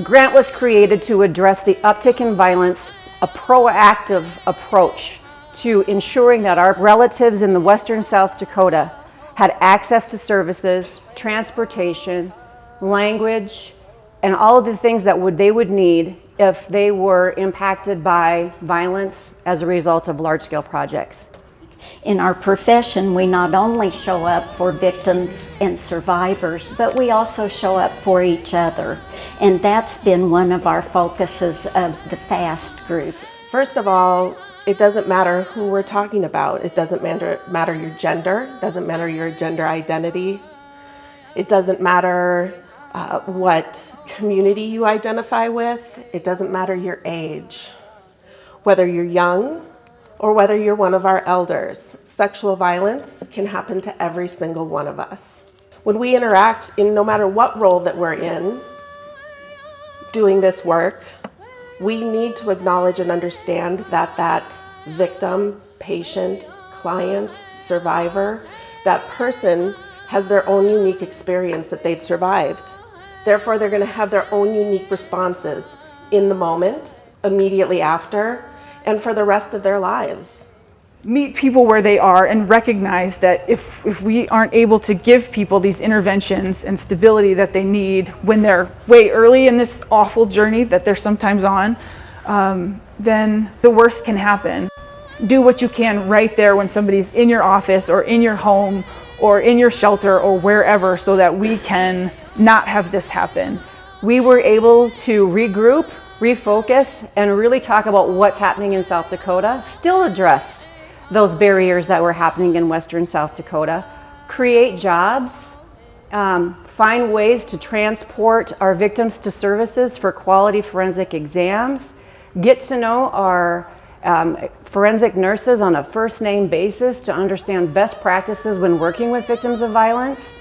grant was created to address the uptick in violence, a proactive approach to ensuring that our relatives in the western South Dakota had access to services, transportation, language, and all of the things that they would need if they were impacted by violence as a result of large-scale projects. In our profession, we not only show up for victims and survivors, but we also show up for each other. And that's been one of our focuses of the FAST group. First of all, it doesn't matter who we're talking about. It doesn't matter your gender, it doesn't matter your gender identity. It doesn't matter what community you identify with. It doesn't matter your age. Whether you're young or whether you're one of our elders, sexual violence can happen to every single one of us. When we interact in no matter what role that we're in, doing this work, we need to acknowledge and understand that that victim, patient, client, survivor, that person has their own unique experience that they've survived. Therefore, they're going to have their own unique responses in the moment, immediately after, and for the rest of their lives. Meet people where they are and recognize that if we aren't able to give people these interventions and stability that they need when they're way early in this awful journey that they're sometimes on, then the worst can happen. Do what you can right there when somebody's in your office or in your home or in your shelter or wherever, so that we can not have this happen. We were able to regroup, refocus, and really talk about what's happening in South Dakota, still address those barriers that were happening in western South Dakota, create jobs, find ways to transport our victims to services for quality forensic exams, get to know our forensic nurses on a first name basis to understand best practices when working with victims of violence,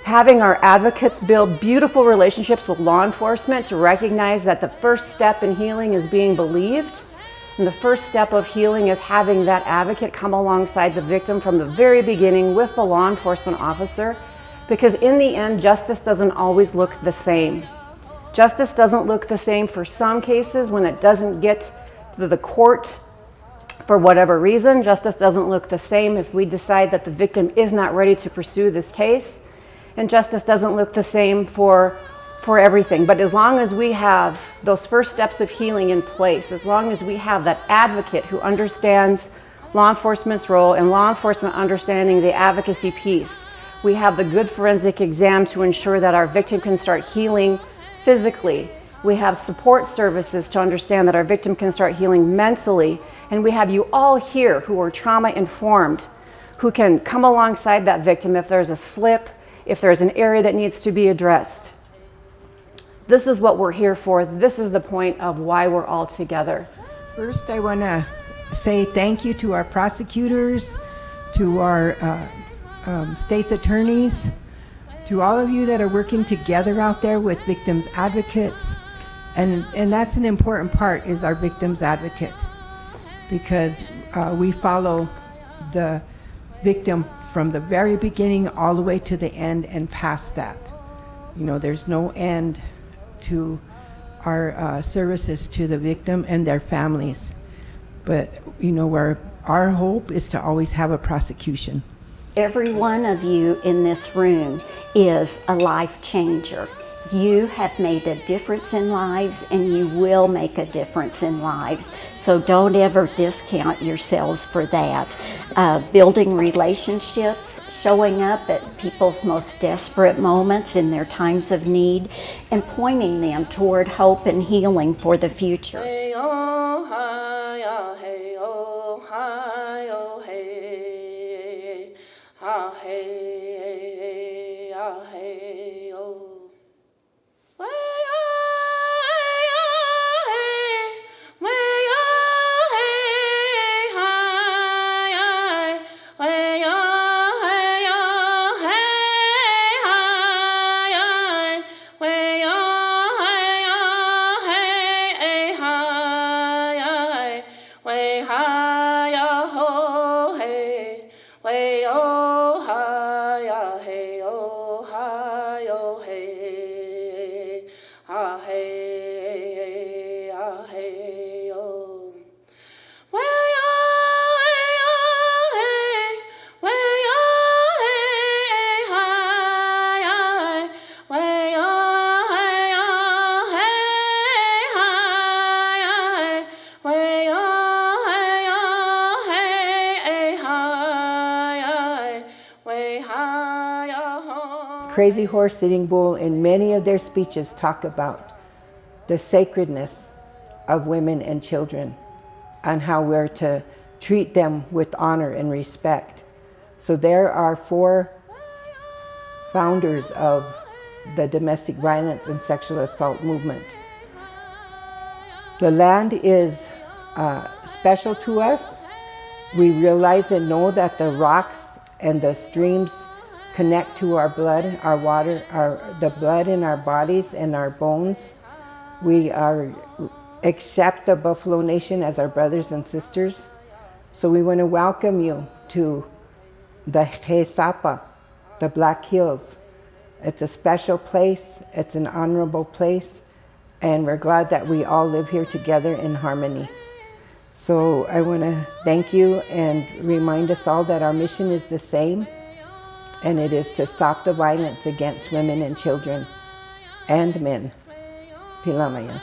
having our advocates build beautiful relationships with law enforcement to recognize that the first step in healing is being believed. And the first step of healing is having that advocate come alongside the victim from the very beginning with the law enforcement officer, because in the end, justice doesn't always look the same. Justice doesn't look the same for some cases when it doesn't get to the court for whatever reason. Justice doesn't look the same if we decide that the victim is not ready to pursue this case. And justice doesn't look the same for everything. But as long as we have those first steps of healing in place, as long as we have that advocate who understands law enforcement's role and law enforcement understanding the advocacy piece, we have the good forensic exam to ensure that our victim can start healing physically. We have support services to understand that our victim can start healing mentally. And we have you all here who are trauma informed, who can come alongside that victim if there's a slip, if there's an area that needs to be addressed. This is what we're here for. This is the point of why we're all together. First, I want to say thank you to our prosecutors, to our state's attorneys, to all of you that are working together out there with victims advocates. And that's an important part, is our victims advocate, because we follow the victim from the very beginning all the way to the end and past that. You know, there's no end to our services to the victim and their families. But, you know, our hope is to always have a prosecution. Every one of you in this room is a life changer. You have made a difference in lives, and you will make a difference in lives. So don't ever discount yourselves for that. Building relationships, showing up at people's most desperate moments in their times of need, and pointing them toward hope and healing for the future. Hey, oh, hi, oh, hey, oh, hi, oh, hey, oh, hey, oh, hey, oh. Crazy Horse, Sitting Bull, in many of their speeches talk about the sacredness of women and children and how we're to treat them with honor and respect. So there are 4 founders of the domestic violence and sexual assault movement. The land is special to us. We realize and know that the rocks and the streams connect to our blood, our water, the blood in our bodies and our bones. We accept the Buffalo Nation as our brothers and sisters. So we want to welcome you to the Hesapa, the Black Hills. It's a special place, it's an honorable place, and we're glad that we all live here together in harmony. So I want to thank you and remind us all that our mission is the same, and it is to stop the violence against women and children and men. Pilamaya.